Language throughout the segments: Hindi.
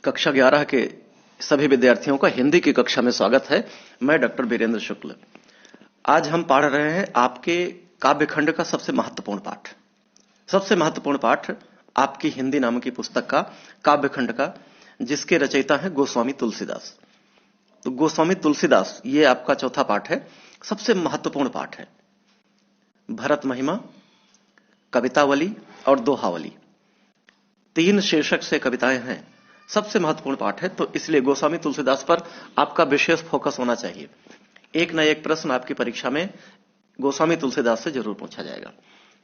कक्षा 11 के सभी विद्यार्थियों का हिंदी की कक्षा में स्वागत है। मैं डॉक्टर वीरेंद्र शुक्ल। आज हम पढ़ रहे हैं आपके काव्यखंड का सबसे महत्वपूर्ण पाठ आपकी हिंदी नाम की पुस्तक का काव्यखंड का, जिसके रचयिता हैं गोस्वामी तुलसीदास। तो गोस्वामी तुलसीदास, ये आपका चौथा पाठ है, सबसे महत्वपूर्ण पाठ है। भरत महिमा, कवितावली और दोहावली, तीन शीर्षक से कविताएं हैं। सबसे महत्वपूर्ण पाठ है, तो इसलिए गोस्वामी तुलसीदास पर आपका विशेष फोकस होना चाहिए। एक न एक प्रश्न आपकी परीक्षा में गोस्वामी तुलसीदास से जरूर पूछा जाएगा।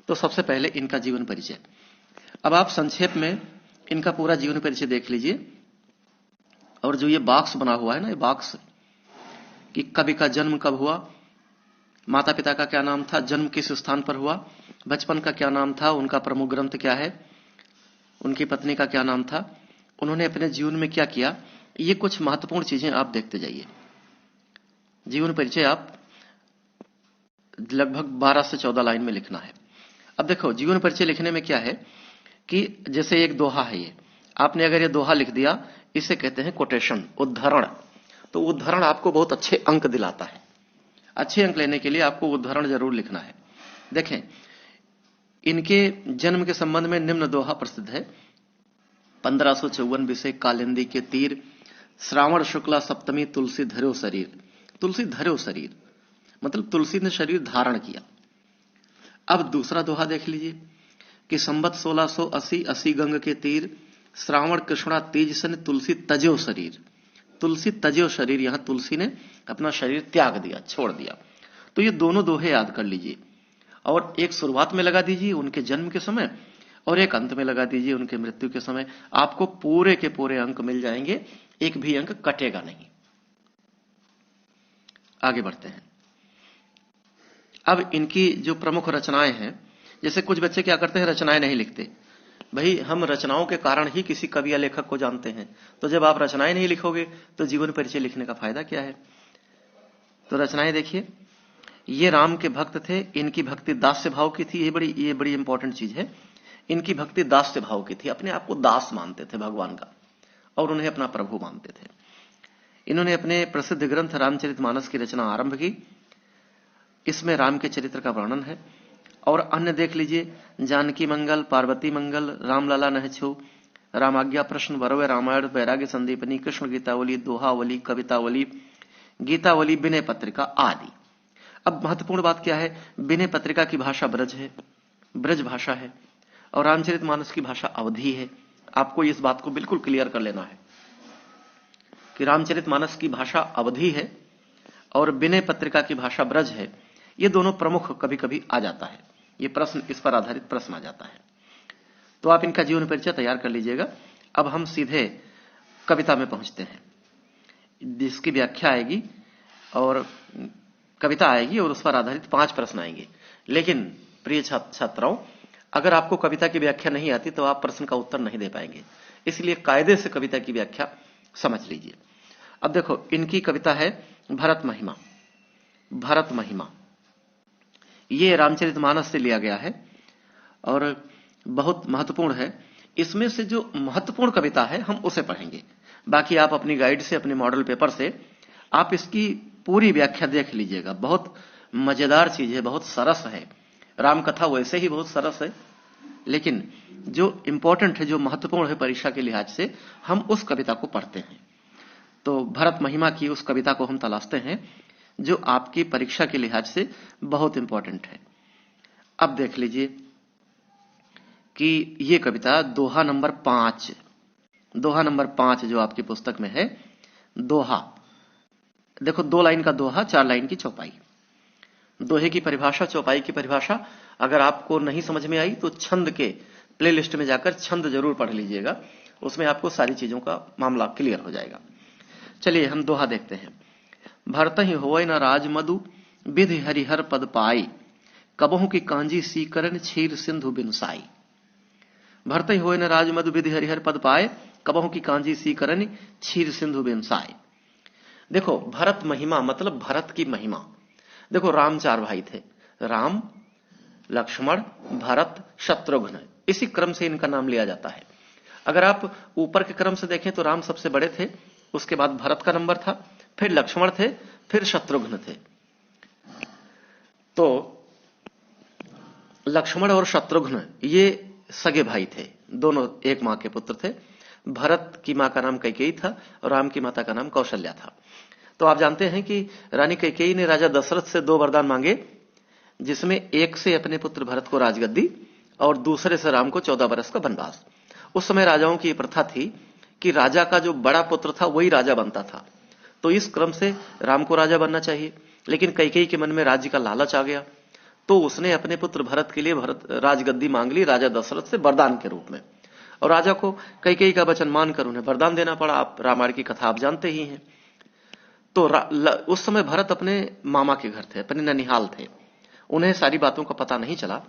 तो सबसे पहले इनका जीवन परिचय। अब आप संक्षेप में इनका पूरा जीवन परिचय देख लीजिए। और जो ये बॉक्स बना हुआ है ना, ये बॉक्स कि कवि का जन्म कब हुआ, माता पिता का क्या नाम था, जन्म किस स्थान पर हुआ, बचपन का क्या नाम था, उनका प्रमुख ग्रंथ क्या है, उनकी पत्नी का क्या नाम था, उन्होंने अपने जीवन में क्या किया, ये कुछ महत्वपूर्ण चीजें आप देखते जाइए। जीवन परिचय आप लगभग 12 से 14 लाइन में लिखना है। अब देखो, जीवन परिचय लिखने में क्या है कि जैसे एक दोहा है, ये आपने अगर ये दोहा लिख दिया, इसे कहते हैं कोटेशन, उद्धरण। तो उद्धरण आपको बहुत अच्छे अंक दिलाता है। अच्छे अंक लेने के लिए आपको उद्धरण जरूर लिखना है। देखें, इनके जन्म के संबंध में निम्न दोहा प्रसिद्ध है। 1554 विषय कालिंदी के तीर, श्रावण शुक्ला सप्तमी तुलसी धर्यो शरीर। तुलसी धर्यो शरीर मतलब तुलसी ने शरीर धारण किया। अब दूसरा दोहा देख लीजिए कि संवत 1680 अस्सी गंग के तीर, श्रावण कृष्णा तेज सन तुलसी तज्यो शरीर। तुलसी तज्यो शरीर, यहां तुलसी ने अपना शरीर त्याग दिया, छोड़ दिया। तो ये दोनों दोहे याद कर लीजिए और एक शुरुआत में लगा दीजिए उनके जन्म के समय और एक अंत में लगा दीजिए उनके मृत्यु के समय। आपको पूरे के पूरे अंक मिल जाएंगे, एक भी अंक कटेगा नहीं। आगे बढ़ते हैं। अब इनकी जो प्रमुख रचनाएं हैं, जैसे कुछ बच्चे क्या करते हैं, रचनाएं नहीं लिखते। भाई, हम रचनाओं के कारण ही किसी कवि या लेखक को जानते हैं। तो जब आप रचनाएं नहीं लिखोगे तो जीवन परिचय लिखने का फायदा क्या है। तो रचनाएं देखिए। ये राम के भक्त थे, इनकी भक्ति दास्य भाव की थी। ये बड़ी इंपॉर्टेंट चीज है। इनकी भक्ति दास्य भाव की थी, अपने आप को दास मानते थे भगवान का और उन्हें अपना प्रभु मानते थे। इन्होंने अपने प्रसिद्ध ग्रंथ रामचरितमानस की रचना आरंभ की। इसमें राम के चरित्र का वर्णन है। और अन्य देख लीजिए, जानकी मंगल, पार्वती मंगल, रामलला नहछु, रामाज्ञा प्रश्न, वरवे रामायण, वैराग्य संदीपनी, कृष्ण गीतावली, दोहावली, कवितावली, गीतावली, विनय पत्रिका आदि। अब महत्वपूर्ण बात क्या है, विनय पत्रिका की भाषा ब्रज है, ब्रज भाषा है, और रामचरितमानस की भाषा अवधी है। आपको इस बात को बिल्कुल क्लियर कर लेना है कि रामचरितमानस की भाषा अवधी है और विनय पत्रिका की भाषा ब्रज है। ये दोनों प्रमुख कभी कभी आ जाता है, ये प्रश्न, इस पर आधारित प्रश्न आ जाता है। तो आप इनका जीवन परिचय तैयार कर लीजिएगा। अब हम सीधे कविता में पहुंचते हैं, जिसकी व्याख्या आएगी और कविता आएगी और उस पर आधारित 5 प्रश्न आएंगे। लेकिन प्रिय छात्राओं, अगर आपको कविता की व्याख्या नहीं आती तो आप प्रश्न का उत्तर नहीं दे पाएंगे। इसलिए कायदे से कविता की व्याख्या समझ लीजिए। अब देखो, इनकी कविता है भरत महिमा। भरत महिमा ये रामचरितमानस से लिया गया है और बहुत महत्वपूर्ण है। इसमें से जो महत्वपूर्ण कविता है हम उसे पढ़ेंगे। बाकी आप अपनी गाइड से, अपने मॉडल पेपर से आप इसकी पूरी व्याख्या देख लीजिएगा। बहुत मजेदार चीज है, बहुत सरस है। रामकथा वैसे ही बहुत सरस है, लेकिन जो इंपॉर्टेंट है, जो महत्वपूर्ण है परीक्षा के लिहाज से, हम उस कविता को पढ़ते हैं। तो भरत महिमा की उस कविता को हम तलाशते हैं जो आपकी परीक्षा के लिहाज से बहुत इंपॉर्टेंट है। अब देख लीजिए कि ये कविता दोहा नंबर 5, दोहा नंबर 5 जो आपकी पुस्तक में है, दोहा देखो, 2 लाइन का दोहा, 4 लाइन की चौपाई। दोहे की परिभाषा, चौपाई की परिभाषा अगर आपको नहीं समझ में आई तो छंद के प्लेलिस्ट में जाकर छंद जरूर पढ़ लीजिएगा, उसमें आपको सारी चीजों का मामला क्लियर हो जाएगा। चलिए हम दोहा देखते हैं। भरत ही होय न राज मधु, विधि हरिहर पद पाई, कबहू की कांजी सीकरन, क्षीर सिंधु बिनसाई। भरत ही होय न राज मधु, विधि हरिहर पद पाए, कबहू की कांजी सीकरन, क्षीर सिंधु बिनसाई। देखो, भरत महिमा मतलब भरत की महिमा। देखो, राम 4 भाई थे, राम, लक्ष्मण, भरत, शत्रुघ्न, इसी क्रम से इनका नाम लिया जाता है। अगर आप ऊपर के क्रम से देखें तो राम सबसे बड़े थे, उसके बाद भरत का नंबर था, फिर लक्ष्मण थे, फिर शत्रुघ्न थे। तो लक्ष्मण और शत्रुघ्न ये सगे भाई थे, दोनों एक मां के पुत्र थे। भरत की मां का नाम कैकेयी था और राम की माता का नाम कौशल्या था। तो आप जानते हैं कि रानी कैकेयी ने राजा दशरथ से 2 वरदान मांगे, जिसमें एक से अपने पुत्र भरत को राजगद्दी और दूसरे से राम को 14 वर्ष का वनवास। उस समय राजाओं की प्रथा थी कि राजा का जो बड़ा पुत्र था वही राजा बनता था, तो इस क्रम से राम को राजा बनना चाहिए। लेकिन कैकेयी के मन में राज्य का लालच आ गया, तो उसने अपने पुत्र भरत के लिए राजगद्दी मांग ली राजा दशरथ से वरदान के रूप में, और राजा को कैकेयी का वचन मानकर उन्हें वरदान देना पड़ा। आप रामायण की कथा आप जानते ही हैं। तो उस समय भरत अपने मामा के घर थे, अपने ननिहाल थे, उन्हें सारी बातों का पता नहीं चला।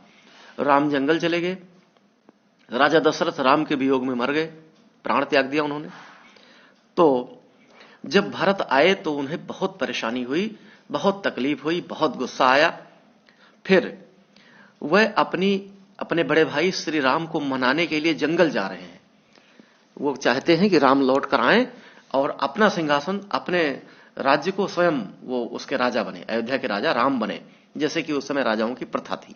राम जंगल चले गए, राजा दशरथ राम के वियोग में मर गए, प्राण त्याग दिया उन्होंने। तो जब भरत आए तो उन्हें बहुत परेशानी हुई, बहुत तकलीफ हुई, बहुत गुस्सा आया। फिर वह अपने बड़े भाई श्री राम को मनाने के लिए जंगल जा रहे हैं। वो चाहते हैं कि राम लौट कर आए और अपना सिंहासन, अपने राज्य को स्वयं वो उसके राजा बने, अयोध्या के राजा राम बने, जैसे कि उस समय राजाओं की प्रथा थी।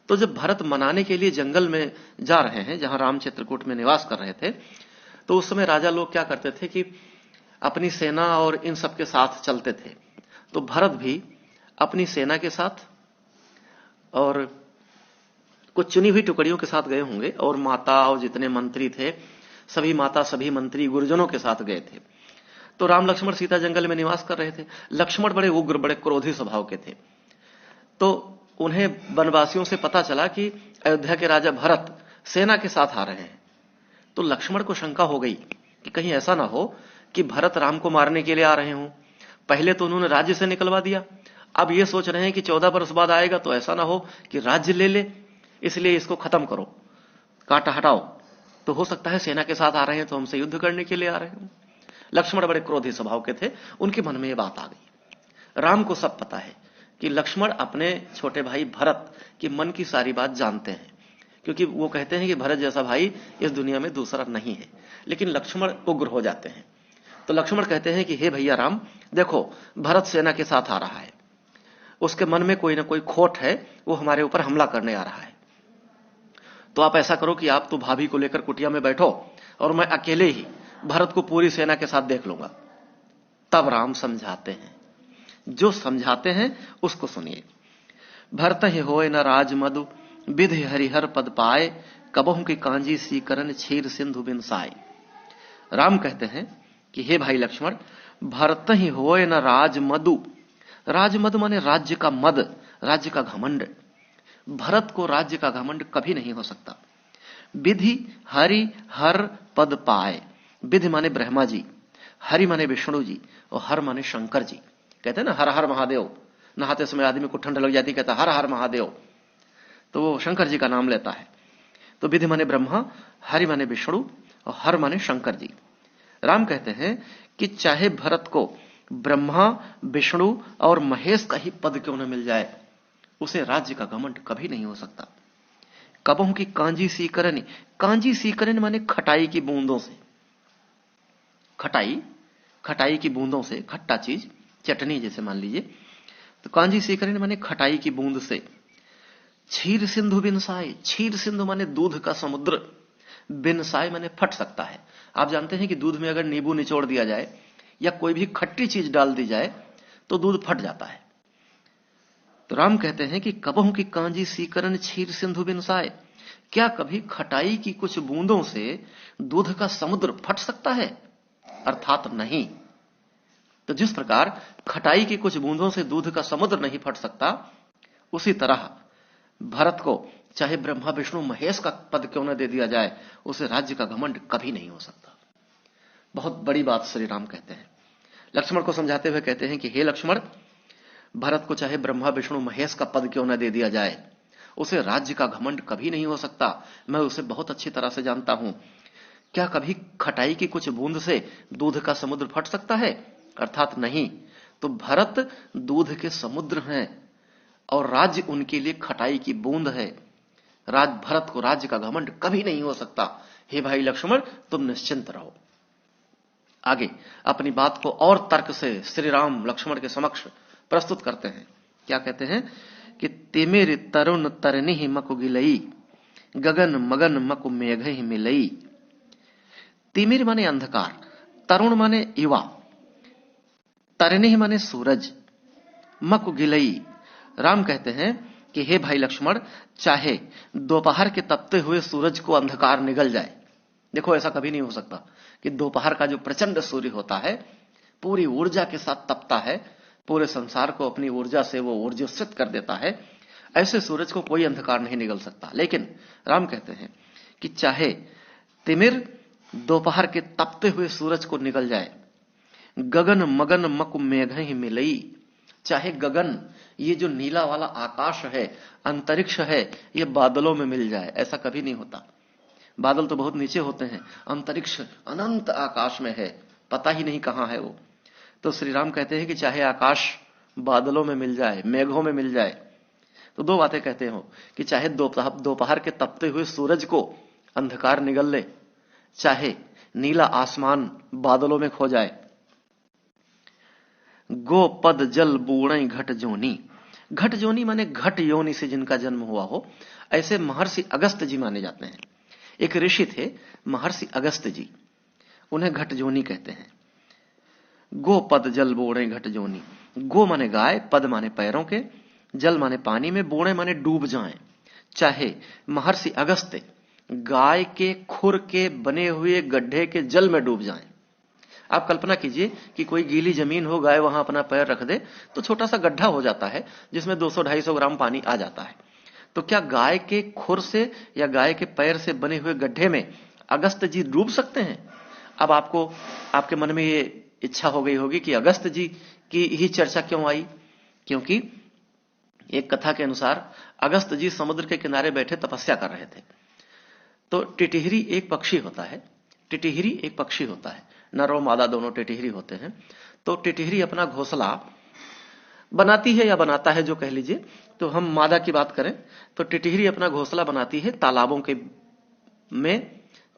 तो जब भरत मनाने के लिए जंगल में जा रहे हैं, जहां राम चित्रकूट में निवास कर रहे थे, तो उस समय राजा लोग क्या करते थे कि अपनी सेना और इन सब के साथ चलते थे। तो भरत भी अपनी सेना के साथ और कुछ चुनी हुई टुकड़ियों के साथ गए होंगे, और माता और जितने मंत्री थे सभी माता सभी मंत्री गुरुजनों के साथ गए थे। तो राम लक्ष्मण सीता जंगल में निवास कर रहे थे। लक्ष्मण बड़े उग्र, बड़े क्रोधी स्वभाव के थे। तो उन्हें वनवासियों से पता चला कि अयोध्या के राजा भरत सेना के साथ आ रहे हैं। तो लक्ष्मण को शंका हो गई कि कहीं ऐसा ना हो कि भरत राम को मारने के लिए आ रहे हों। पहले तो उन्होंने राज्य से निकलवा दिया, अब ये सोच रहे हैं कि 14 वर्ष बाद आएगा तो ऐसा ना हो कि राज्य ले ले, इसलिए इसको खत्म करो, काटा हटाओ। तो हो सकता है सेना के साथ आ रहे हैं तो हमसे युद्ध करने के लिए आ रहे हैं। लक्ष्मण बड़े क्रोधी स्वभाव के थे, उनके मन में यह बात आ गई। राम को सब पता है कि लक्ष्मण अपने छोटे भाई भरत के मन की सारी बात जानते हैं, क्योंकि वो कहते हैं कि भरत जैसा भाई इस दुनिया में दूसरा नहीं है। लेकिन लक्ष्मण उग्र हो जाते हैं। तो लक्ष्मण कहते हैं कि हे भैया राम, देखो भरत सेना के साथ आ रहा है, उसके मन में कोई ना कोई खोट है, वो हमारे ऊपर हमला करने आ रहा है। तो आप ऐसा करो कि आप तो भाभी को लेकर कुटिया में बैठो और मैं अकेले ही भरत को पूरी सेना के साथ देख लूंगा। तब राम समझाते हैं, जो समझाते हैं उसको सुनिए। भरत ही होए न राज मधु, विधि हरिहर पद पाए, कबहु की कांजी सी करन क्षीर सिंधु बिन साई। राम कहते हैं कि हे भाई लक्ष्मण, भरत ही होए न राज मधु, राजमद माने राज्य का मद, राज्य का घमंड। भरत को राज्य का घमंड कभी नहीं हो सकता। विधि हरि हर पद पाए, विधि माने ब्रह्मा जी, हरि माने विष्णु जी, और हर माने शंकर जी। कहते हैं ना हर हर महादेव, नहाते समय आदमी को ठंड लग जाती, कहता हर हर महादेव, तो वो शंकर जी का नाम लेता है। तो विधि माने ब्रह्मा, हरि माने विष्णु और हर माने शंकर जी। राम कहते हैं कि चाहे भरत को ब्रह्मा विष्णु और महेश का ही पद क्यों न मिल जाए, उसे राज्य का घमंड कभी नहीं हो सकता। कबहू की कांजी सी करनी, कांजी सी करनी माने खटाई की बूंदों से, खटाई की बूंदों से, खट्टा चीज, चटनी जैसे मान लीजिए, तो कांजी सी करनी माने खटाई की बूंद से। क्षीर सिंधु बिनसाई, क्षीर सिंधु माने दूध का समुद्र, बिनसाई माने फट सकता है। आप जानते हैं कि दूध में अगर नींबू निचोड़ दिया जाए या कोई भी खट्टी चीज डाल दी जाए तो दूध फट जाता है। तो राम कहते हैं कि कबहू की कांजी सीकरन क्षीर सिंधु बिनसाए, क्या कभी खटाई की कुछ बूंदों से दूध का समुद्र फट सकता है? अर्थात नहीं। तो जिस प्रकार खटाई की कुछ बूंदों से दूध का समुद्र नहीं फट सकता, उसी तरह भरत को चाहे ब्रह्मा विष्णु महेश का पद क्यों न दे दिया जाए, उसे राज्य का घमंड कभी नहीं हो सकता। बहुत बड़ी बात श्री राम कहते हैं। लक्ष्मण को समझाते हुए कहते हैं कि हे लक्ष्मण, भरत को चाहे ब्रह्मा विष्णु महेश का पद क्यों न दे दिया जाए, उसे राज्य का घमंड कभी नहीं हो सकता। मैं उसे बहुत अच्छी तरह से जानता हूं। क्या कभी खटाई की कुछ बूंद से दूध का समुद्र फट सकता है? अर्थात नहीं। तो भरत दूध के समुद्र हैं और राज्य उनके लिए खटाई की बूंद है। भरत को राज्य का घमंड कभी नहीं हो सकता, हे भाई लक्ष्मण तुम निश्चिंत रहो। आगे अपनी बात को और तर्क से श्री राम लक्ष्मण के समक्ष प्रस्तुत करते हैं। क्या कहते हैं कि तिमिर तरुण तरनी मकु गिलई, गगन मगन मकु मेघ ही मिलई। तिमिर माने अंधकार, तरुण माने युवा, तरनी माने सूरज, मकु गिलई। राम कहते हैं कि हे भाई लक्ष्मण, चाहे दोपहर के तपते हुए सूरज को अंधकार निगल जाए। देखो ऐसा कभी नहीं हो सकता कि दोपहर का जो प्रचंड सूर्य होता है, पूरी ऊर्जा के साथ तपता है, पूरे संसार को अपनी ऊर्जा से वो ऊर्जित कर देता है, ऐसे सूरज को कोई अंधकार नहीं निगल सकता। लेकिन राम कहते हैं कि चाहे तिमिर दोपहर के तपते हुए सूरज को निगल जाए, गगन मगन मकु मेघ ही मिलई, चाहे गगन ये जो नीला वाला आकाश है, अंतरिक्ष है, ये बादलों में मिल जाए, ऐसा कभी नहीं होता। बादल तो बहुत नीचे होते हैं, अंतरिक्ष अनंत आकाश में है, पता ही नहीं कहां है वो। तो श्री राम कहते हैं कि चाहे आकाश बादलों में मिल जाए, मेघों में मिल जाए, तो दो बातें कहते हो कि चाहे दोपहर के तपते हुए सूरज को अंधकार निगल ले, चाहे नीला आसमान बादलों में खो जाए। गो पद जल बूढ़ई घट जोनी, घट जोनी माने घट योनि से जिनका जन्म हुआ हो, ऐसे महर्षि अगस्त जी माने जाते हैं। एक ऋषि थे महर्षि अगस्त जी, उन्हें घट जोनी कहते हैं। गो पद जल बोड़े घट जोनी, गो माने गाय, पद माने पैरों के, जल माने पानी में, बोड़े माने डूब जाएं। चाहे महर्षि अगस्त गाय के खुर के बने हुए गड्ढे के जल में डूब जाएं। आप कल्पना कीजिए कि कोई गीली जमीन हो, गाय वहां अपना पैर रख दे तो छोटा सा गड्ढा हो जाता है जिसमें 200-250 ग्राम पानी आ जाता है। तो क्या गाय के खुर से या गाय के पैर से बने हुए गड्ढे में अगस्त जी डूब सकते हैं? अब आपको आपके मन में ये इच्छा हो गई होगी कि अगस्त जी की ही चर्चा क्यों आई? क्योंकि एक कथा के अनुसार अगस्त जी समुद्र के किनारे बैठे तपस्या कर रहे थे। तो टिटिहरी एक पक्षी होता है, टिटिहरी एक पक्षी होता है, नर और मादा दोनों टिटिहरी होते हैं। तो टिटिहरी अपना घोंसला बनाती है या बनाता है, जो कह लीजिए। तो हम मादा की बात करें तो टिटिहरी अपना घोंसला बनाती है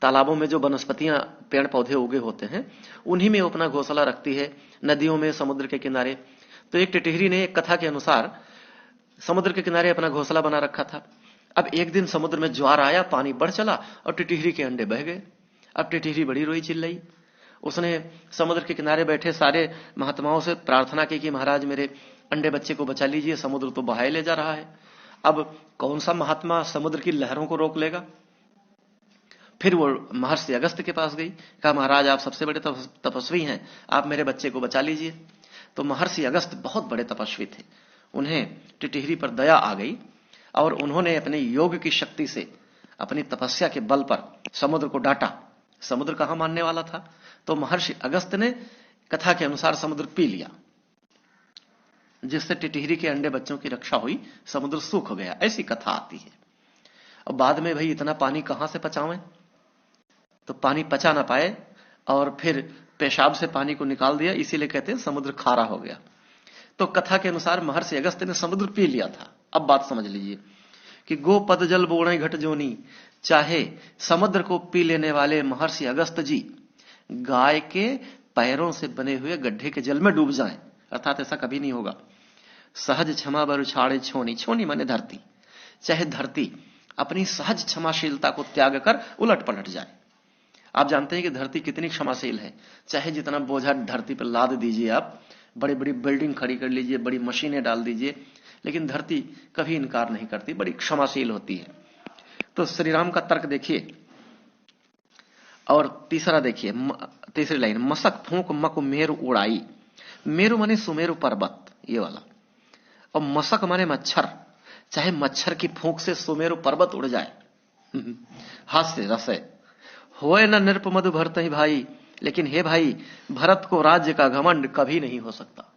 तालाबों में जो वनस्पतियां पेड़ पौधे उगे होते हैं उन्हीं में वो अपना घोंसला रखती है, नदियों में, समुद्र के किनारे। तो एक टिटिहरी ने एक कथा के अनुसार समुद्र के किनारे अपना घोंसला बना रखा था। अब एक दिन समुद्र में ज्वार आया, पानी बढ़ चला और टिटिहरी के अंडे बह गए। अब टिटिहरी बड़ी रोई चिल्लाई। उसने समुद्र के किनारे बैठे सारे महात्माओं से प्रार्थना की कि महाराज मेरे अंडे बच्चे को बचा लीजिए, समुद्र तो बहाए ले जा रहा है। अब कौन सा महात्मा समुद्र की लहरों को रोक लेगा? फिर वो महर्षि अगस्त के पास गई, कहा महाराज आप सबसे बड़े तपस्वी हैं, आप मेरे बच्चे को बचा लीजिए। तो महर्षि अगस्त बहुत बड़े तपस्वी थे, उन्हें टिटिहरी पर दया आ गई और उन्होंने अपने योग की शक्ति से, अपनी तपस्या के बल पर समुद्र को डांटा। समुद्र कहां मानने वाला था? तो महर्षि अगस्त ने कथा के अनुसार समुद्र पी लिया, जिससे टिटिहरी के अंडे बच्चों की रक्षा हुई, समुद्र सूख गया, ऐसी कथा आती है। अब बाद में भाई इतना पानी कहां से पचावें? तो पानी पचा ना पाए और फिर पेशाब से पानी को निकाल दिया, इसीलिए कहते हैं समुद्र खारा हो गया। तो कथा के अनुसार महर्षि अगस्त ने समुद्र पी लिया था। अब बात समझ लीजिए कि गो पद जल बोड़े घट जोनी, चाहे समुद्र को पी लेने वाले महर्षि अगस्त जी गाय के पैरों से बने हुए गड्ढे के जल में डूब जाएं, अर्थात ऐसा कभी नहीं होगा। सहज क्षमा बर उछाड़े छोनी, छोनी माने धरती, चाहे धरती अपनी सहज क्षमाशीलता को त्याग कर उलट पलट जाए। आप जानते हैं कि धरती कितनी क्षमाशील है, चाहे जितना बोझा धरती पर लाद दीजिए, आप बड़ी बड़ी बिल्डिंग खड़ी कर लीजिए, बड़ी मशीनें डाल दीजिए, लेकिन धरती कभी इनकार नहीं करती, बड़ी क्षमाशील होती है। तो श्री राम का तर्क देखिए। और तीसरा देखिए, तीसरी लाइन, मसक फूंक मक मेरु उड़ाई। मेरु माने सुमेरु पर्वत, ये वाला, और मसक माने मच्छर, चाहे मच्छर की फूंक से सुमेरु पर्वत उड़ जाए। हास्य रस है। होए न नृप मधु भरत ही भाई, लेकिन हे भाई भरत को राज्य का घमंड कभी नहीं हो सकता।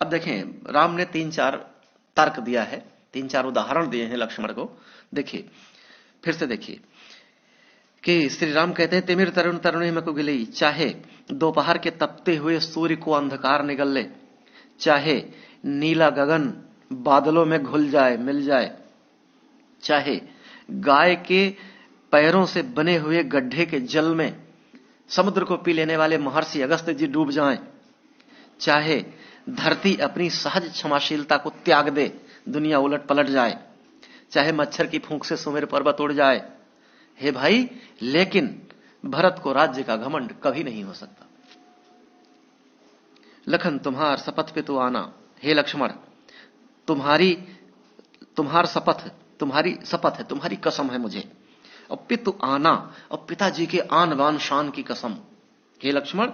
अब देखें, राम ने 3-4 तर्क दिया है, 3-4 उदाहरण दिए हैं लक्ष्मण को। देखिए, फिर से देखिए कि श्री राम कहते हैं तिमिर तरुण तरुणी में को गिलई, चाहे दोपहर के तपते हुए सूर्य को अंधकार निगल ले, चाहे नीला गगन बादलों में घुल जाए, मिल जाए, चाहे गाय के पैरों से बने हुए गड्ढे के जल में समुद्र को पी लेने वाले महर्षि अगस्त्य जी डूब जाएं, चाहे धरती अपनी सहज क्षमाशीलता को त्याग दे, दुनिया उलट पलट जाए, चाहे मच्छर की फूंक से सुमेर पर्वत उड़ जाए, हे भाई, लेकिन भरत को राज्य का घमंड कभी नहीं हो सकता। लखन तुम्हार शपथ पे तो आना, हे लक्ष्मण, तुम्हार शपथ, तुम्हारी शपथ है, तुम्हारी कसम है मुझे, और पितु आना, और पिताजी के आन बान शान की कसम, हे लक्ष्मण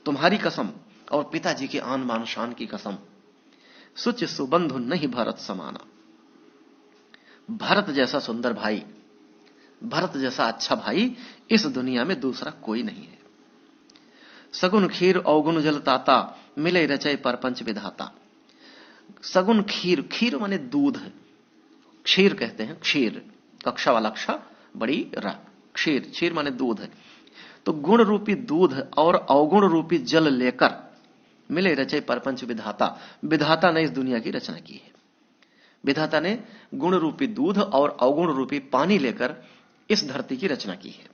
तुम्हारी कसम और पिताजी के आन बान शान की कसम, सुच सुबंधु नहीं भरत समाना। भरत जैसा सुंदर भाई, भरत जैसा अच्छा भाई इस दुनिया में दूसरा कोई नहीं है। सगुन खीर अवगुण जल ताता, मिले रचय परपंच विधाता। सगुन खीर, खीर माने दूध, क्षीर कहते हैं, क्षीर कक्षा वालाक्षा बड़ी रा, क्षीर, क्षीर माने दूध है। तो गुण रूपी दूध और अवगुण रूपी जल लेकर मिले रचय परपंच विधाता, विधाता ने इस दुनिया की रचना की है। विधाता ने गुण रूपी दूध और अवगुण रूपी पानी लेकर इस धरती की रचना की है।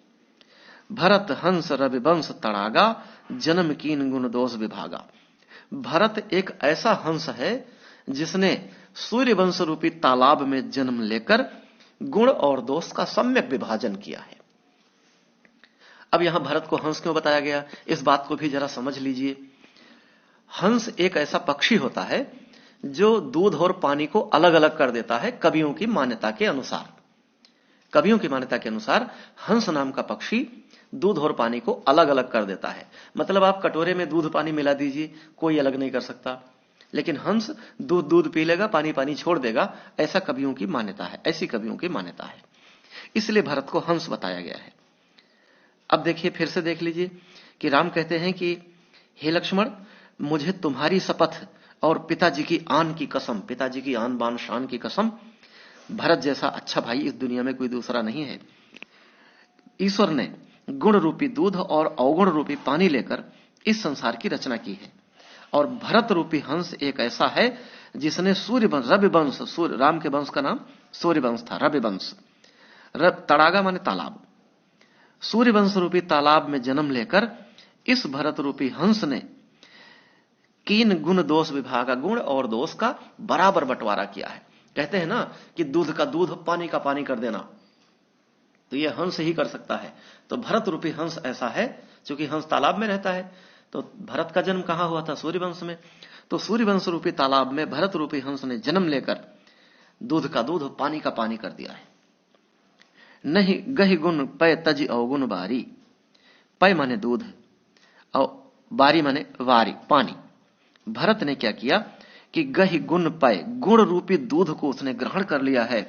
भरत हंस रविवंश तड़ागा, जन्म कीन गुण दोष विभागा। भरत एक ऐसा हंस है जिसने सूर्य वंश रूपी तालाब में जन्म लेकर गुण और दोष का सम्यक विभाजन किया है। अब यहां भरत को हंस क्यों बताया गया, इस बात को भी जरा समझ लीजिए। हंस एक ऐसा पक्षी होता है जो दूध और पानी को अलग अलग कर देता है कवियों की मान्यता के अनुसार। कवियों की मान्यता के अनुसार हंस नाम का पक्षी दूध और पानी को अलग अलग कर देता है। मतलब आप कटोरे में दूध पानी मिला दीजिए, कोई अलग नहीं कर सकता, लेकिन हंस दूध दूध पी लेगा, पानी पानी छोड़ देगा, ऐसा कवियों की मान्यता है, ऐसी कवियों की मान्यता है। इसलिए भरत को हंस बताया गया है। अब देखिए, फिर से देख लीजिए कि राम कहते हैं कि हे लक्ष्मण, मुझे तुम्हारी शपथ और पिताजी की आन की कसम, पिताजी की आन बान शान की कसम, भरत जैसा अच्छा भाई इस दुनिया में कोई दूसरा नहीं है। ईश्वर ने गुण रूपी दूध और अवगुण रूपी पानी लेकर इस संसार की रचना की है, और भरत रूपी हंस एक ऐसा है जिसने सूर्य वंश, रवि वंश, सूर्य, राम के वंश का नाम सूर्य वंश था, रवि वंश, तड़ागा माने तालाब, सूर्य वंश रूपी तालाब में जन्म लेकर इस भरत रूपी हंस ने कीन गुण दोष विभागा, गुण और दोष का बराबर बंटवारा किया है। कहते हैं ना कि दूध का दूध, पानी का पानी कर देना, तो यह हंस ही कर सकता है। तो भरत रूपी हंस ऐसा है, क्योंकि हंस तालाब में रहता है, तो भरत का जन्म कहां हुआ था, सूर्यवंश में। तो सूर्यवंश रूपी तालाब में भरत रूपी हंस ने जन्म लेकर दूध का दूध, पानी का पानी कर दिया है। नहीं गहि गुण पय तज अवगुण बारी, पय माने दूध और बारी माने वारी, पानी। भरत ने क्या किया कि गहि गुण पय, गुण रूपी दूध को उसने ग्रहण कर लिया है,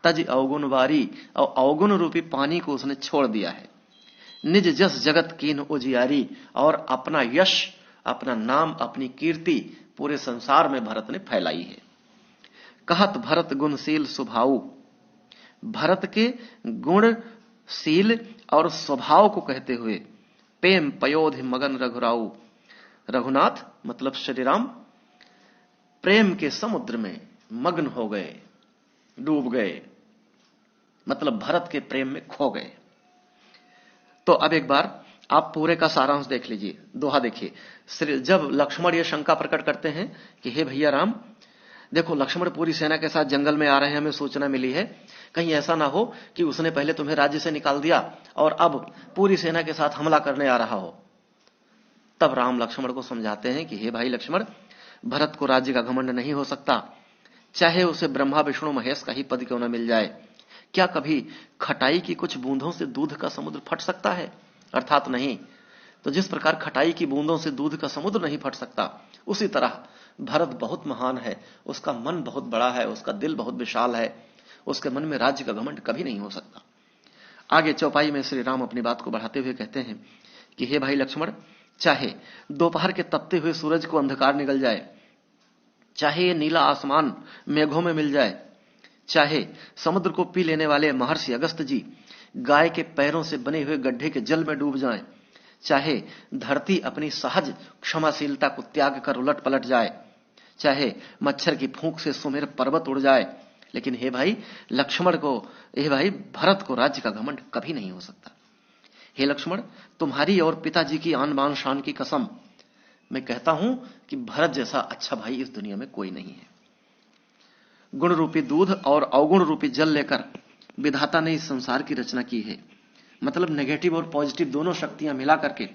तज अवगुण बारी, और अवगुण रूपी पानी को उसने छोड़ दिया है। निज जस जगत कीन उजियारी, और अपना यश, अपना नाम, अपनी कीर्ति पूरे संसार में भरत ने फैलाई है। कहत भरत गुणशील स्वभाव, भरत के गुणशील और स्वभाव को कहते हुए प्रेम पयोधि मगन रघुराऊ, रघुनाथ मतलब श्री राम प्रेम के समुद्र में मग्न हो गए, डूब गए, मतलब भरत के प्रेम में खो गए। तो अब एक बार आप पूरे का सारांश देख लीजिए, दोहा देखिए। जब लक्ष्मण ये शंका प्रकट करते हैं कि हे भैया राम, देखो लक्ष्मण पूरी सेना के साथ जंगल में आ रहे हैं, हमें सूचना मिली है, कहीं ऐसा ना हो कि उसने पहले तुम्हें राज्य से निकाल दिया और अब पूरी सेना के साथ हमला करने आ रहा हो। तब राम लक्ष्मण को समझाते हैं कि हे भाई लक्ष्मण, भरत को राज्य का घमंड नहीं हो सकता, चाहे उसे ब्रह्मा विष्णु महेश का ही पद क्यों न मिल जाए। क्या कभी खटाई की कुछ बूंदों से दूध का समुद्र फट सकता है? अर्थात नहीं। तो जिस प्रकार खटाई की बूंदों से दूध का समुद्र नहीं फट सकता, उसी तरह भरत बहुत महान है, उसका मन बहुत बड़ा है, उसका दिल बहुत विशाल है, उसके मन में राज्य का घमंड कभी नहीं हो सकता। आगे चौपाई में श्री राम अपनी बात को बढ़ाते हुए कहते हैं कि हे भाई लक्ष्मण, चाहे दोपहर के तपते हुए सूरज को अंधकार निकल जाए, चाहे ये नीला आसमान मेघों में मिल जाए, चाहे समुद्र को पी लेने वाले महर्षि अगस्त्य जी गाय के पैरों से बने हुए गड्ढे के जल में डूब जाएं, चाहे धरती अपनी सहज क्षमाशीलता को त्याग कर उलट पलट जाए, चाहे मच्छर की फूंक से सुमेर पर्वत उड़ जाए, लेकिन हे भाई लक्ष्मण को, हे भाई भरत को राज्य का घमंड कभी नहीं हो सकता। हे लक्ष्मण, तुम्हारी और पिताजी की आन बान शान की कसम, मैं कहता हूं कि भरत जैसा अच्छा भाई इस दुनिया में कोई नहीं है। गुण रूपी दूध और अवगुण रूपी जल लेकर विधाता ने इस संसार की रचना की है। मतलब नेगेटिव और पॉजिटिव दोनों शक्तियां मिला करके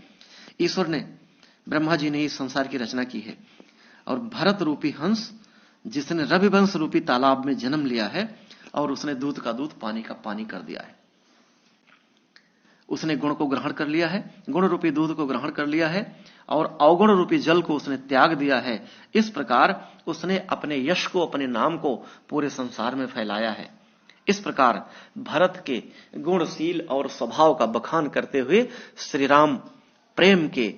ईश्वर ने, ब्रह्मा जी ने इस संसार की रचना की है। और भरत रूपी हंस, जिसने रविवंश रूपी तालाब में जन्म लिया है और उसने दूध का दूध पानी का पानी कर दिया है। उसने गुण को ग्रहण कर लिया है, गुण रूपी दूध को ग्रहण कर लिया है और अवगुण रूपी जल को उसने त्याग दिया है। इस प्रकार उसने अपने यश को, अपने नाम को पूरे संसार में फैलाया है। इस प्रकार भरत के गुणशील और स्वभाव का बखान करते हुए श्री राम प्रेम के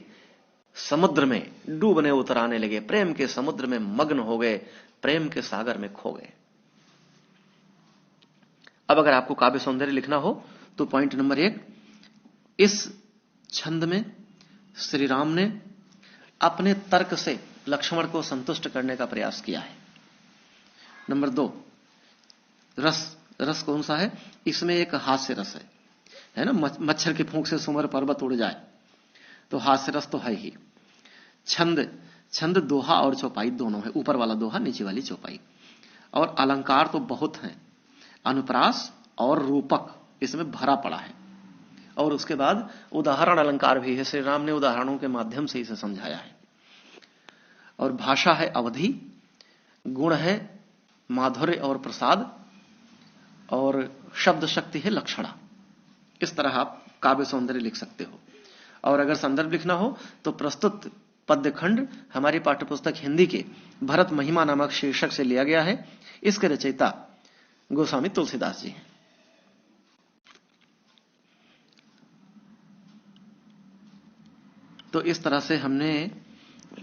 समुद्र में डूबने उतराने लगे, प्रेम के समुद्र में मग्न हो गए, प्रेम के सागर में खो गए। अब अगर आपको काव्य सौंदर्य लिखना हो तो पॉइंट नंबर 1, इस छंद में श्री राम ने अपने तर्क से लक्ष्मण को संतुष्ट करने का प्रयास किया है। नंबर 2, रस कौन सा है? इसमें एक हास्य रस है ना, मच्छर की फूंक से सुमर पर्वत उड़ जाए, तो हास्य रस तो है ही। छंद दोहा और चौपाई दोनों है, ऊपर वाला दोहा, नीचे वाली चौपाई। और अलंकार तो बहुत हैं, अनुप्रास और रूपक इसमें भरा पड़ा है। और उसके बाद उदाहरण अलंकार भी है, श्री राम ने उदाहरणों के माध्यम से इसे समझाया है। और भाषा है अवधि, गुण है माधुर्य और प्रसाद, और शब्द शक्ति है लक्षणा। इस तरह आप काव्य सौंदर्य लिख सकते हो। और अगर संदर्भ लिखना हो तो प्रस्तुत पद्य खंड हमारी पाठ्यपुस्तक हिंदी के भरत महिमा नामक शीर्षक से लिया गया है। इसके रचयिता गोस्वामी तुलसीदास जी हैं। तो इस तरह से हमने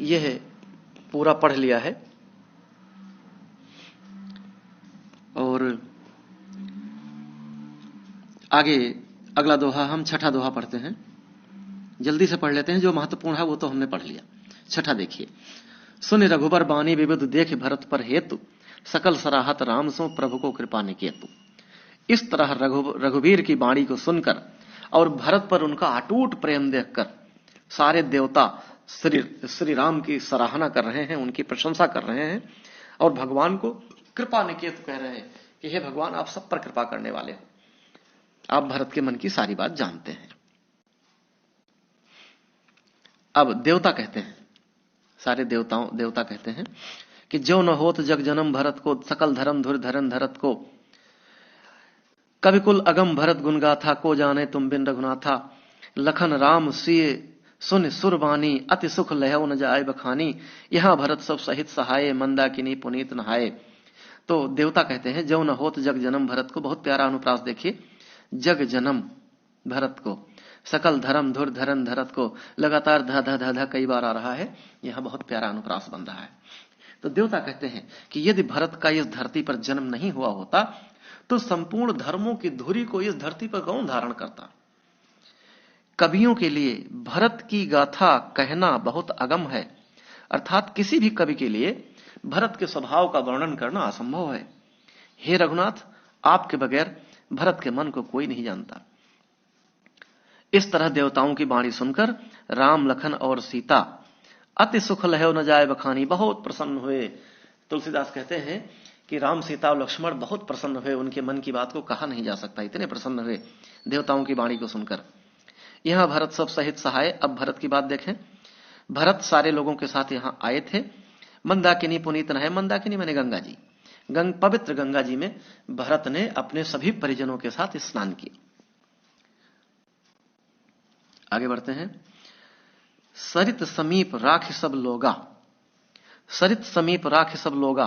यह पूरा पढ़ लिया है। और आगे अगला दोहा, हम छठा दोहा पढ़ते हैं, जल्दी से पढ़ लेते हैं। जो महत्वपूर्ण है वो तो हमने पढ़ लिया। छठा देखिए, सुन रघुबर बानी विविध देख भरत पर हेतु, सकल सराहत राम सो प्रभु को कृपा निकेतु। इस तरह रघुवीर की वाणी को सुनकर और भरत पर उनका अटूट प्रेम देखकर सारे देवता श्री राम की सराहना कर रहे हैं, उनकी प्रशंसा कर रहे हैं और भगवान को कृपा निकेत कह रहे हैं कि हे भगवान, आप सब पर कृपा करने वाले हो, आप भरत के मन की सारी बात जानते हैं। अब देवता कहते हैं, सारे देवता कहते हैं कि जो न होत जग जन्म भरत को, सकल धर्म धुर धरन धरत को, कविकुल अगम भरत गुण गाथा, को जाने तुम बिन रघुनाथा, लखन राम सिय सुन सुरबानी, अति सुख लहौ न जाय बखानी, यहां भरत सब सहित सहाय, मंदाकिनी पुनीत नहाए। तो देवता कहते हैं जो न होत जग जन्म भरत को, बहुत प्यारा अनुप्रास देखिए, जग जन्म भरत को, सकल धर्म धुर धरन धरत को, लगातार ध ध ध ध कई बार आ रहा है, यहां बहुत प्यारा अनुप्रास बन रहा है। तो देवता कहते हैं कि यदि भरत का इस धरती पर जन्म नहीं हुआ होता तो संपूर्ण धर्मों की धुरी को इस धरती पर कौन धारण करता। कवियों के लिए भरत की गाथा कहना बहुत अगम है, अर्थात किसी भी कवि के लिए भरत के स्वभाव का वर्णन करना असंभव है। हे रघुनाथ, आपके बगैर भरत के मन को कोई नहीं जानता। इस तरह देवताओं की वाणी सुनकर राम, लखन और सीता अति सुख लहौ न जाए बखानी, बहुत प्रसन्न हुए। तुलसीदास कहते हैं कि राम, सीता और लक्ष्मण बहुत प्रसन्न हुए, उनके मन की बात को कहा नहीं जा सकता, इतने प्रसन्न हुए देवताओं की वाणी को सुनकर। यहां भरत सब सहित सहाय। अब भरत की बात देखें, भरत सारे लोगों के साथ यहां आए थे। मंदाकिनी पुनीत नहाए, मंदाकिनी माने गंगा जी, पवित्र गंगा जी में भरत ने अपने सभी परिजनों के साथ स्नान किया। आगे बढ़ते हैं। सरित समीप राख सब लोगा, सरित समीप राख सब लोगा,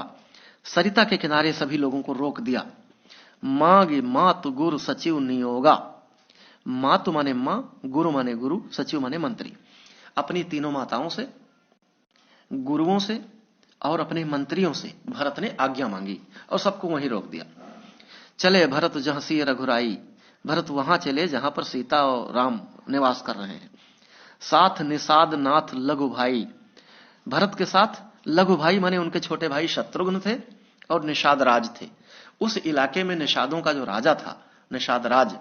सरिता के किनारे सभी लोगों को रोक दिया। मांग मातु गुरु सचिव नियोगा, मातु माने मां, गुरु माने गुरु, सचिव माने मंत्री। अपनी तीनों माताओं से, गुरुओं से और अपने मंत्रियों से भरत ने आज्ञा मांगी और सबको वहीं रोक दिया। चले भरत जहां सी रघुराई, भरत वहां चले जहां पर सीता और राम निवास कर रहे हैं। साथ निषाद नाथ लघु भाई, भरत के साथ लघु भाई माने उनके छोटे भाई शत्रुघ्न थे और निषाद राज थे। उस इलाके में निषादों का जो राजा था, निषाद राज,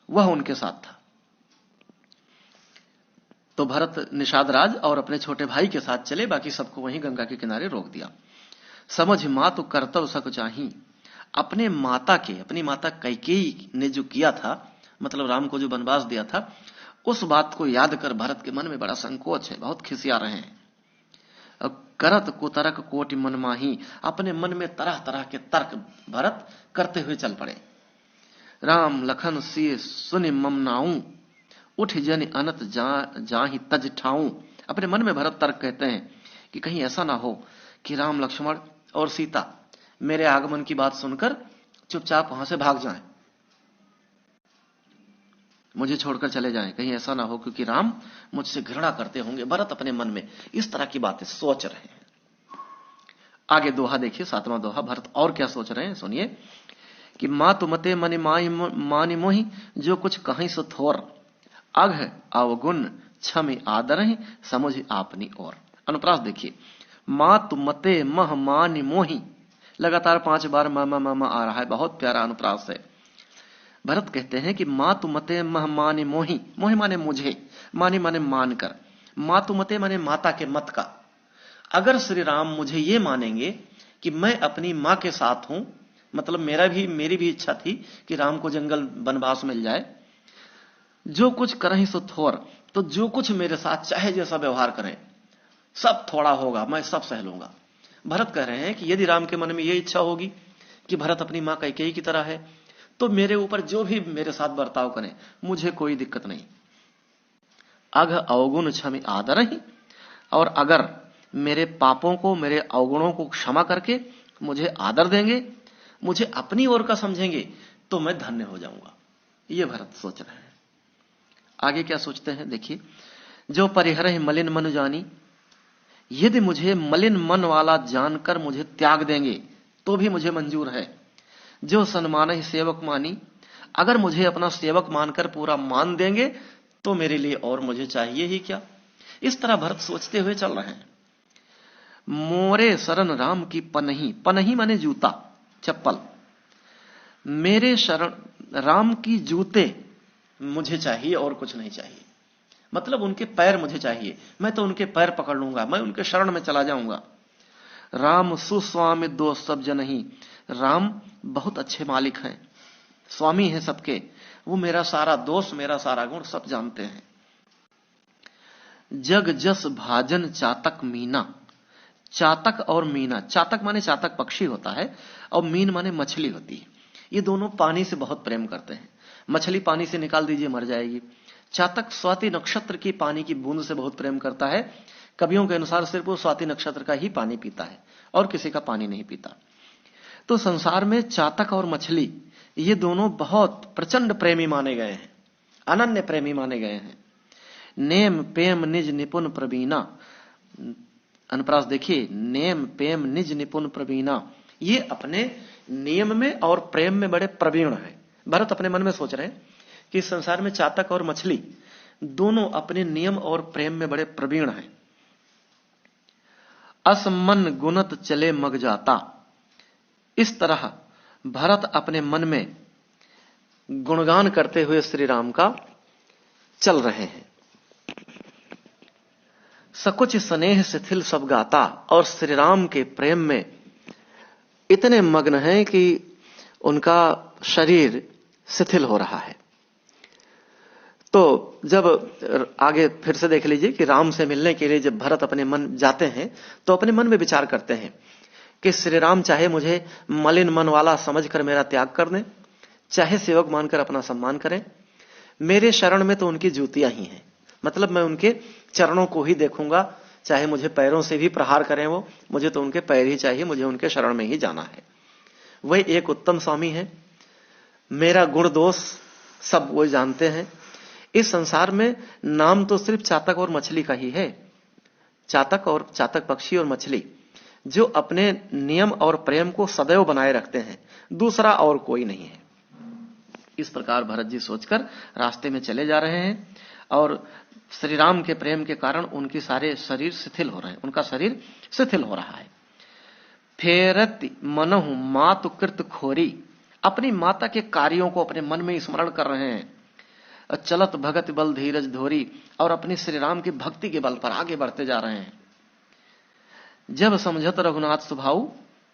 वह उनके साथ था। तो भरत निषाद राज और अपने छोटे भाई के साथ चले, बाकी सबको वहीं गंगा के किनारे रोक दिया। समझ मातु कर्तव्य सक चाही, अपने माता के, अपनी माता कैकेयी ने जो किया था, मतलब राम को जो वनवास दिया था, उस बात को याद कर भरत के मन में बड़ा संकोच है, बहुत खिसिया रहे हैं। करत कुतरक कोटि मन माही, अपने मन में तरह तरह के तर्क भरत करते हुए चल पड़े। राम लखन सिय सुनि मम नाऊं, उठ जन अनत जाहि तज ठाऊं। अपने मन में भरत तर्क कहते हैं कि कहीं ऐसा ना हो कि राम लक्ष्मण और सीता मेरे आगमन की बात सुनकर चुपचाप वहां से भाग जाएं, मुझे छोड़कर चले जाएं, कहीं ऐसा ना हो, क्योंकि राम मुझसे घृणा करते होंगे। भरत अपने मन में इस तरह की बातें सोच रहे हैं। आगे दोहा देखिए, 7वां दोहा, भरत और क्या सोच रहे हैं सुनिए कि मां तुमते मनि मानि मोहि, जो कुछ कहीं सो थोर, अघ अवगुण क्षमि आदर समझ आपनी ओर। अनुप्रास देखिए, मां तुमते मह मानि मोहि, लगातार 5 बार मामा आ रहा है, बहुत प्यारा अनुप्रास है। भरत कहते हैं कि मातु मते मह मानि मोहि, मोहि माने मुझे, मानि माने मानकर, मातु मते माने माता के मत का। अगर श्री राम मुझे ये मानेंगे कि मैं अपनी मां के साथ हूं, मतलब मेरी भी इच्छा थी कि राम को जंगल वनवास मिल जाए, जो कुछ करहीं सो थोर, तो जो कुछ मेरे साथ चाहे जैसा व्यवहार करें सब थोड़ा होगा, मैं सब सह लूंगा। भरत कह रहे हैं कि यदि राम के मन में यह इच्छा होगी कि भरत अपनी मां कैकेयी की तरह है, तो मेरे ऊपर जो भी मेरे साथ बर्ताव करें मुझे कोई दिक्कत नहीं। अघ अवगुण क्षमि आदर ही, और अगर मेरे पापों को, मेरे अवगुणों को क्षमा करके मुझे आदर देंगे, मुझे अपनी ओर का समझेंगे, तो मैं धन्य हो जाऊंगा। ये भरत सोच रहे हैं। आगे क्या सोचते हैं देखिए, जो परिहर मलिन मन जानी, यदि मुझे मलिन मन वाला जानकर मुझे त्याग देंगे तो भी मुझे मंजूर है। जो सन्मान ही सेवक मानी, अगर मुझे अपना सेवक मानकर पूरा मान देंगे तो मेरे लिए और मुझे चाहिए ही क्या। इस तरह भरत सोचते हुए चल रहे हैं। मोरे शरण राम की पनही, पनही माने जूता, चप्पल, मेरे शरण राम की जूते मुझे चाहिए और कुछ नहीं चाहिए। मतलब उनके पैर मुझे चाहिए, मैं तो उनके पैर पकड़ लूंगा, मैं उनके शरण में चला जाऊंगा। राम सुस्वामी दोस्त सब जन ही, राम बहुत अच्छे मालिक हैं, स्वामी हैं सबके, वो मेरा सारा दोष, मेरा सारा गुण सब जानते हैं। जग जस भाजन चातक मीना, चातक और मीना, चातक माने चातक पक्षी होता है और मीन माने मछली होती है। ये दोनों पानी से बहुत प्रेम करते हैं। मछली पानी से निकाल दीजिए मर जाएगी। चातक स्वाति नक्षत्र की पानी की बूंद से बहुत प्रेम करता है। कवियों के अनुसार सिर्फ वो स्वाति नक्षत्र का ही पानी पीता है और किसी का पानी नहीं पीता। तो संसार में चातक और मछली ये दोनों बहुत प्रचंड प्रेमी माने गए हैं, अनन्य प्रेमी माने गए हैं। नेम प्रेम निज निपुण प्रवीणा, अनुप्रास देखिए, नेम प्रेम निज निपुण प्रवीणा, ये अपने नियम में और प्रेम में बड़े प्रवीण हैं। भरत अपने मन में सोच रहे हैं कि इस संसार में चातक और मछली दोनों अपने नियम और प्रेम में बड़े प्रवीण हैं। असमन गुणत चले मग जाता, इस तरह भरत अपने मन में गुणगान करते हुए श्री राम का चल रहे हैं। सकुच स्नेह शिथिल सब गाता, और श्री राम के प्रेम में इतने मग्न हैं कि उनका शरीर शिथिल हो रहा है। तो जब आगे फिर से देख लीजिए कि राम से मिलने के लिए जब भरत अपने मन जाते हैं तो अपने मन में विचार करते हैं कि श्री राम चाहे मुझे मलिन मन वाला समझकर मेरा त्याग कर दें, चाहे सेवक मानकर अपना सम्मान करें, मेरे शरण में तो उनकी जूतियां ही हैं। मतलब मैं उनके चरणों को ही देखूंगा, चाहे मुझे पैरों से भी प्रहार करें वो, मुझे तो उनके पैर ही चाहिए, मुझे उनके शरण में ही जाना है। वह एक उत्तम स्वामी है, मेरा गुण दोष सब वो जानते हैं। इस संसार में नाम तो सिर्फ चातक और मछली का ही है, चातक और चातक पक्षी और मछली, जो अपने नियम और प्रेम को सदैव बनाए रखते हैं, दूसरा और कोई नहीं है। इस प्रकार भरत जी सोचकर रास्ते में चले जा रहे हैं और श्री राम के प्रेम के कारण उनके सारे शरीर शिथिल हो रहे हैं, उनका शरीर शिथिल हो रहा है। फेरत मनहु मातु कृत खोरी, अपनी माता के कार्यों को अपने मन में स्मरण कर रहे हैं। चलत भगत बल धीरज धोरी, और अपनी श्री राम की भक्ति के बल पर आगे बढ़ते जा रहे हैं। जब समझत रघुनाथ स्वभाव,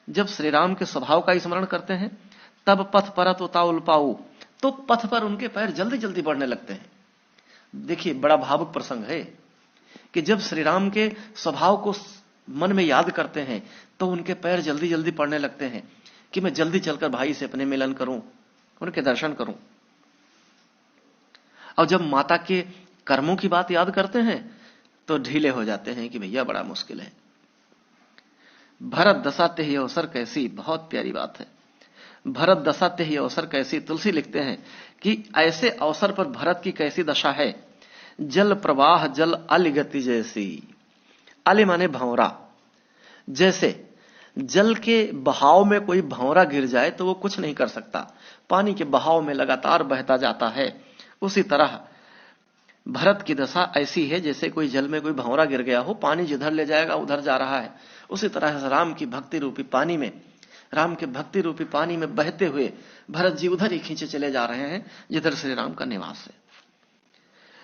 जब श्री राम के स्वभाव का स्मरण करते हैं, तब पथ परत उताउल पाऊ, तो पथ पर उनके पैर जल्दी जल्दी बढ़ने लगते हैं। देखिए बड़ा भावुक प्रसंग है कि जब श्री राम के स्वभाव को मन में याद करते हैं तो उनके पैर जल्दी जल्दी पड़ने लगते हैं कि मैं जल्दी चलकर भाई से अपने मिलन करूं, उनके दर्शन करूं। और जब माता के कर्मों की बात याद करते हैं तो ढीले हो जाते हैं कि भैया बड़ा मुश्किल है। भरत दशा ते ही अवसर कैसी, बहुत प्यारी बात है। भरत दशा ते ही अवसर कैसी, तुलसी लिखते हैं कि ऐसे अवसर पर भरत की कैसी दशा है। जल प्रवाह जल अल गति जैसी, अल माने भंवरा, जैसे जल के बहाव में कोई भंवरा गिर जाए तो वो कुछ नहीं कर सकता, पानी के बहाव में लगातार बहता जाता है। उसी तरह भरत की दशा ऐसी है जैसे कोई जल में कोई भंवरा गिर गया हो, पानी जिधर ले जाएगा उधर जा रहा है। उसी तरह से राम की भक्ति रूपी पानी में, राम के भक्ति रूपी पानी में बहते हुए भरत जी उधर ही खींचे चले जा रहे हैं जिधर श्री राम का निवास है।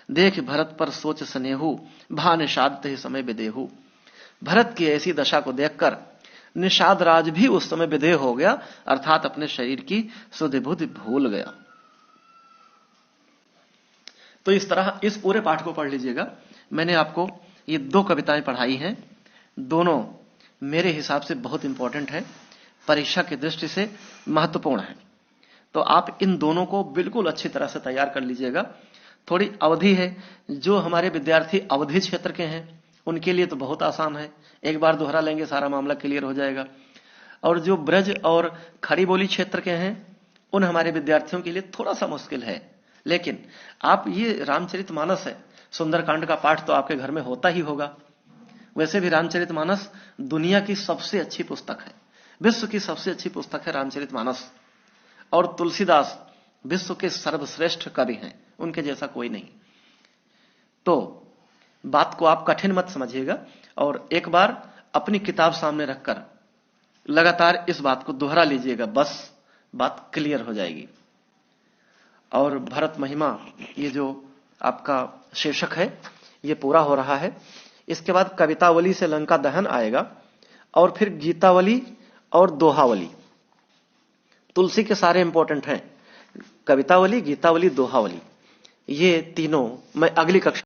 देख भरत पर सोच स्नेहू, भा निषाद ते समय विदेहू। भरत की ऐसी दशा को देखकर निषाद राज भी उस समय विदेह हो गया, अर्थात अपने शरीर की सुधि बुद्धि भूल गया। तो इस तरह इस पूरे पाठ को पढ़ लीजिएगा। मैंने आपको ये 2 कविताएं पढ़ाई हैं, दोनों मेरे हिसाब से बहुत इंपॉर्टेंट है, परीक्षा की दृष्टि से महत्वपूर्ण है। तो आप इन दोनों को बिल्कुल अच्छी तरह से तैयार कर लीजिएगा। थोड़ी अवधि है, जो हमारे विद्यार्थी अवधि क्षेत्र के हैं उनके लिए तो बहुत आसान है, एक बार दोहरा लेंगे सारा मामला क्लियर हो जाएगा। और जो ब्रज और खड़ी बोली क्षेत्र के हैं उन हमारे विद्यार्थियों के लिए थोड़ा सा मुश्किल है। लेकिन आप ये रामचरितमानस है, सुंदरकांड का पाठ तो आपके घर में होता ही होगा। वैसे भी रामचरितमानस दुनिया की सबसे अच्छी पुस्तक है, विश्व की सबसे अच्छी पुस्तक है रामचरितमानस। और तुलसीदास विश्व के सर्वश्रेष्ठ कवि हैं, उनके जैसा कोई नहीं। तो बात को आप कठिन मत समझिएगा और एक बार अपनी किताब सामने रखकर लगातार इस बात को दोहरा लीजिएगा, बस बात क्लियर हो जाएगी। और भरत महिमा ये जो आपका शीर्षक है ये पूरा हो रहा है। इसके बाद कवितावली से लंका दहन आएगा और फिर गीतावली और दोहावली। तुलसी के सारे इंपॉर्टेंट हैं, कवितावली, गीतावली, दोहावली, ये तीनों मैं अगली कक्षा